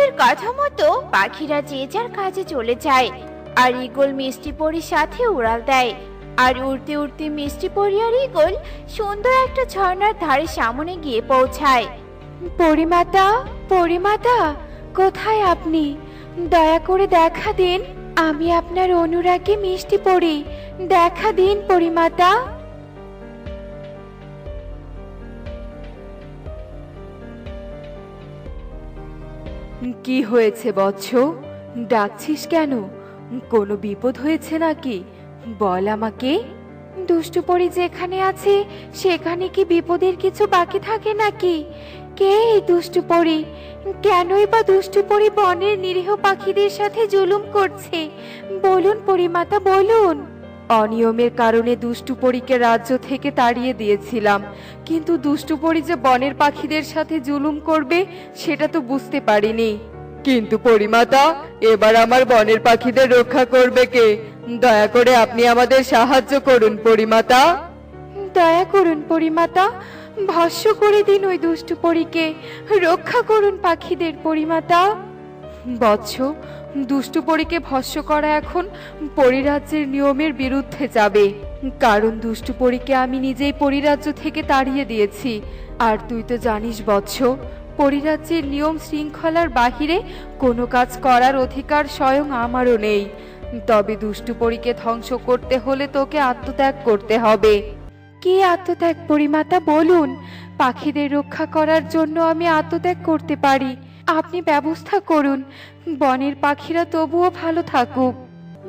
পরীর কথা মতো পাখিরা যে যার কাজে চলে যায়, আর ঈগল মিষ্টি পরীর সাথে উড়াল দেয়। আর উড়তে উড়তে মিষ্টি পরী আর ঈগল সুন্দর একটা ঝর্ণার ধারে সামনে গিয়ে পৌঁছায়। পরিমাতা, পরিমাতা, কোথায় আপনি? দয়া করে দেখা দিন, আমি আপনার অনুরাগী মিষ্টি পড়ি, দেখা দিন পরিমাতা। কি হয়েছে বৎস, ডাকছিস কেন? কোনো বিপদ হয়েছে নাকি? বল আমাকে। দুষ্টু পরী যেখানে আছে সেখানে কি বিপদের কিছু বাকি থাকে নাকি? কে এই দুষ্টু পরী? কেনই বা দুষ্টু পরী বনের নিরীহ পাখিদের সাথে জুলুম করছে? বলুন পরিমাতা, বলুন। অনিয়মের কারণে দুষ্টু পরীকে রাজ্য থেকে তাড়িয়ে দিয়েছিলাম, কিন্তু দুষ্টু পরী যে বনের পাখিদের সাথে জুলুম করবে সেটা তো বুঝতে পারিনি। কিন্তু পরিমাতা, এবার আমার বনের পাখিদের রক্ষা করবে কে? দয়া করে আপনি আমাদের সাহায্য করুন পরিমাতা। দয়া করুন পরিমাতা, ভস্ম করে দিন ওই দুষ্টু পরীকে, রক্ষা করুন পাখিদের পরিমাতা। বৎস, দুষ্টু পরীকে ভস্ম করা এখন পরিরাজ্যের নিয়মের বিরুদ্ধে যাবে, কারণ দুষ্টু পরীকে আমি নিজেই পরিরাজ্য থেকে তাড়িয়ে দিয়েছি। আর তুই তো জানিস বৎস, পরিরাজ্যের নিয়ম শৃঙ্খলার বাহিরে কোনো কাজ করার অধিকার স্বয়ং আমারও নেই। তবে দুষ্টু পরীকে ধ্বংস করতে হলে তোকে আত্মত্যাগ করতে হবে। কি আত্মত্যাগ পরিমাতা, বলুন। পাখিদের রক্ষা করার জন্য আমি আত্মত্যাগ করতে পারি, আপনি ব্যবস্থা করুন, বনের পাখিরা তবুও ভালো থাকুক।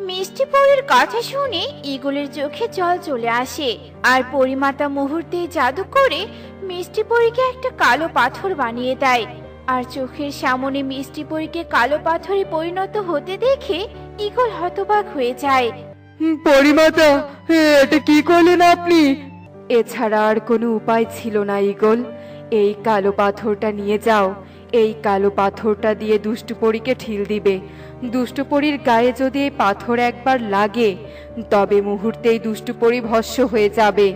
মিষ্টি পরীর কথা শুনে ঈগলের চোখে জল চলে আসে, আর পরিমাতা মুহূর্তেই জাদু করে মিষ্টি পরীকে একটা কালো পাথর বানিয়ে দেয়। আর চোখের সামনে মিষ্টি পরীকে কালো পাথরে পরিণত হতে দেখে ঈগল হতবাক হয়ে যায়। পরিমাতা, এটা কি করলেন আপনি? এছাড়া আর কোনো উপায় ছিল না ঈগল। এই কালো পাথরটা নিয়ে যাও, এই কালো পাথরটা দিয়ে দুষ্টু পরীকে ঢিল দিবে। দুষ্টু পরীর গায়ে যদি এই পাথর একবার লাগে তবে মুহূর্তেই দুষ্টু পরী ভস্ম হয়ে যাবে।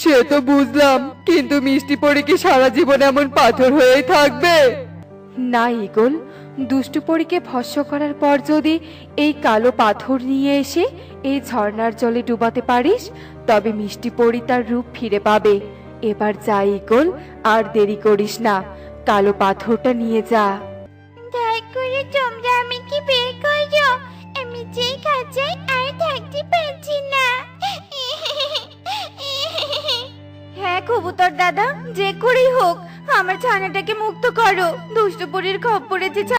সে তো বুঝলাম, কিন্তু মিষ্টি পরী কি সারা জীবন এমন পাথর হয়েই থাকবে? না ঈগল, দুষ্টু পরীকে ভস্ম করার পর যদি এই কালো পাথর নিয়ে এসে এই ঝর্ণার জলে ডুবাতে পারিস তবে মিষ্টি পরী তার রূপ ফিরে পাবে। এবার যা ঈগল, আর দেরি করিস না, কালো পাথরটা নিয়ে যা। দয়া করে তোমরা আমাকে বের করো, আমি যে খাঁচায় আর থাকতে পারছি না। হ্যাঁ কবুতর দাদা, যে করেই হোক আমার ছানাটাকে মুক্ত করো, দুষ্টু পরীর খপ্পরে যে